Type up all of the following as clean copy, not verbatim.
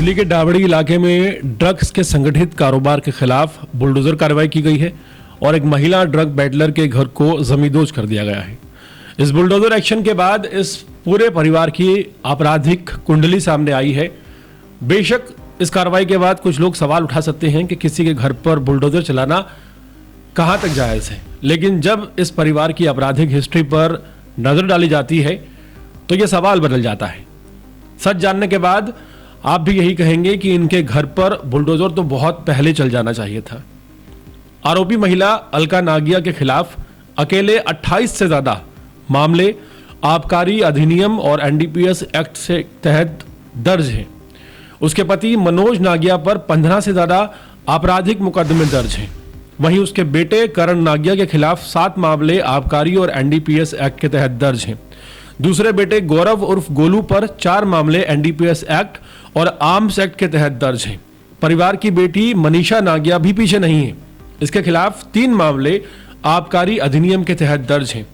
दिल्ली के डाबड़ी इलाके में ड्रग्स के संगठित कारोबार के खिलाफ बुलडोजर कार्रवाई की गई है और एक महिला ड्रग बैटलर के घर को जमींदोज कर दिया गया है। इस बुलडोजर एक्शन के बाद इस पूरे परिवार की आपराधिक कुंडली सामने आई है। बेशक इस कार्रवाई के बाद कुछ लोग सवाल उठा सकते हैं कि किसी के घर पर बुलडोजर चलाना कहां तक जायज़ है, लेकिन जब इस परिवार की आपराधिक हिस्ट्री पर नजर डाली जाती है तो यह सवाल बदल जाता है। सच जानने के बाद आप भी यही कहेंगे कि इनके घर पर बुलडोजर तो बहुत पहले चल जाना चाहिए था। आरोपी महिला अलका नागिया के खिलाफ अकेले 28 से ज्यादा मामले आबकारी अधिनियम और एनडीपीएस एक्ट से तहत दर्ज हैं। उसके पति मनोज नागिया पर 15 से ज्यादा आपराधिक मुकदमे दर्ज हैं। वहीं उसके बेटे करण नागिया के खिलाफ 7 मामले आबकारी और एनडीपीएस एक्ट के तहत दर्ज हैं। दूसरे बेटे गौरव उर्फ गोलू पर 4 मामले एनडीपीएस एक्ट और आर्म्स एक्ट के तहत दर्ज हैं। परिवार की बेटी मनीषा नागिया भी पीछे नहीं है। इसके खिलाफ 3 मामले आबकारी अधिनियम के तहत दर्ज हैं।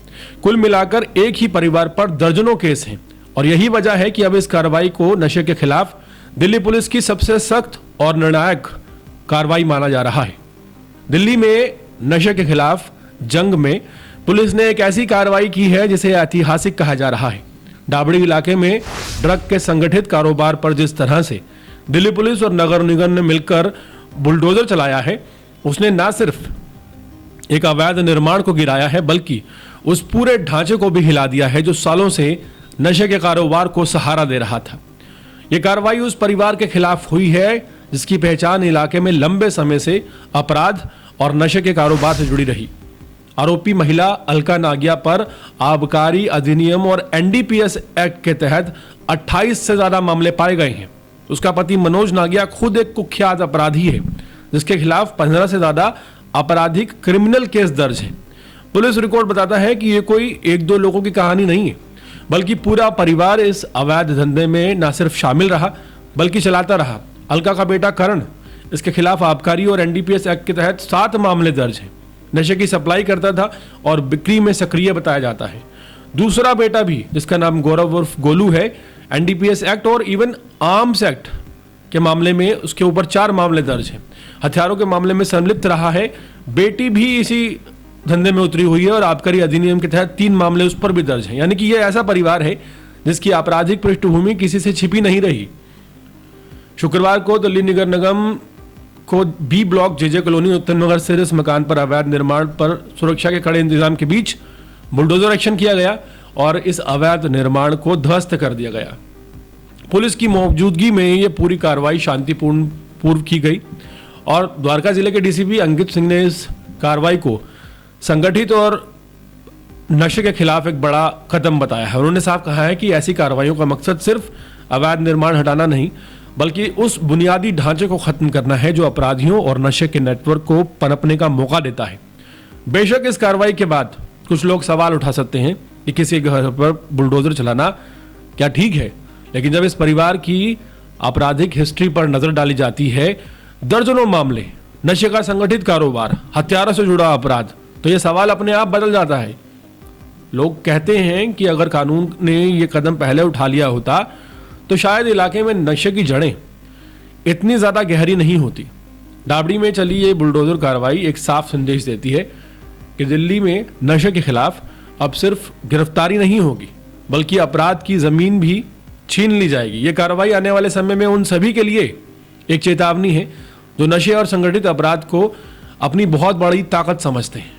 कुल मिलाकर एक ही परिवार पर दर्जनों केस हैं और यही वजह है कि अब इस कार्रवाई को नशे के खिलाफ दिल्ली पुलिस की सबसे सख्त और निर्णायक कार्रवाई माना जा रहा है। दिल्ली में नशे के खिलाफ जंग में पुलिस ने एक ऐसी कार्रवाई की है जिसे ऐतिहासिक कहा जा रहा है। डाबड़ी इलाके में ड्रग के संगठित कारोबार पर जिस तरह से दिल्ली पुलिस और नगर निगम ने मिलकर बुलडोजर चलाया है, उसने न सिर्फ एक अवैध निर्माण को गिराया है बल्कि उस पूरे ढांचे को भी हिला दिया है जो सालों से नशे के कारोबार को सहारा दे रहा था। यह कार्रवाई उस परिवार के खिलाफ हुई है जिसकी पहचान इलाके में लंबे समय से अपराध और नशे के कारोबार से जुड़ी रही। आरोपी महिला अलका नागिया पर आबकारी अधिनियम और एनडीपीएस एक्ट के तहत 28 से ज्यादा मामले पाए गए हैं। उसका पति मनोज नागिया खुद एक कुख्यात अपराधी है जिसके खिलाफ 15 से ज्यादा आपराधिक क्रिमिनल केस दर्ज है। पुलिस रिकॉर्ड बताता है कि ये कोई 1-2 लोगों की कहानी नहीं है, बल्कि पूरा परिवार इस अवैध धंधे में न सिर्फ शामिल रहा बल्कि चलाता रहा। अलका का बेटा करण, इसके खिलाफ आबकारी और एनडीपीएस एक्ट के तहत 7 मामले दर्ज हैं। नशे की सप्लाई करता था और बिक्री में सक्रिय बताया जाता है। दूसरा बेटा भी जिसका नाम गौरव उर्फ गोलू है, एनडीपीएस एक्ट और इवन आर्म्स एक्ट के मामले में उसके ऊपर 4 मामले दर्ज हैं। हथियारों के मामले में संलिप्त रहा है। बेटी भी इसी धंधे में उतरी हुई है और आबकारी अधिनियम के तहत 3 मामले उस पर भी दर्ज हैं। यानी कि यह ऐसा परिवार है जिसकी आपराधिक पृष्ठभूमि किसी से छिपी नहीं रही। शुक्रवार को दिल्ली नगर निगम को बी ब्लॉक जेजे कॉलोनी उत्तर नगर स्थित इस मकान पर अवैध निर्माण पर सुरक्षा के कड़े इंतजाम के बीच बुलडोजर एक्शन किया गया और इस अवैध निर्माण को ध्वस्त कर दिया गया। पुलिस की मौजूदगी में यह पूरी कार्रवाई शांतिपूर्ण पूर्व की गई और द्वारका जिले के डीसीपी अंकित सिंह ने इस कार्रवाई को संगठित और नशे के खिलाफ एक बड़ा कदम बताया है। उन्होंने साफ कहा है कि ऐसी कार्रवाइयों का मकसद सिर्फ अवैध निर्माण हटाना नहीं बल्कि उस बुनियादी ढांचे को खत्म करना है जो अपराधियों और नशे के नेटवर्क को पनपने का मौका देता है। बेशक इस कार्रवाई के बाद कुछ लोग सवाल उठा सकते हैं कि किसी घर पर बुलडोजर चलाना क्या ठीक है, लेकिन जब इस परिवार की आपराधिक हिस्ट्री पर नजर डाली जाती है, दर्जनों मामले, नशे का संगठित कारोबार, हथियारों से जुड़ा अपराध, तो यह सवाल अपने आप बदल जाता है। लोग कहते हैं कि अगर कानून ने यह कदम पहले उठा लिया होता तो शायद इलाके में नशे की जड़ें इतनी ज्यादा गहरी नहीं होती। डाबड़ी में चली ये बुलडोजर कार्रवाई एक साफ संदेश देती है कि दिल्ली में नशे के खिलाफ अब सिर्फ गिरफ्तारी नहीं होगी बल्कि अपराध की जमीन भी छीन ली जाएगी। ये कार्रवाई आने वाले समय में उन सभी के लिए एक चेतावनी है जो नशे और संगठित अपराध को अपनी बहुत बड़ी ताकत समझते हैं।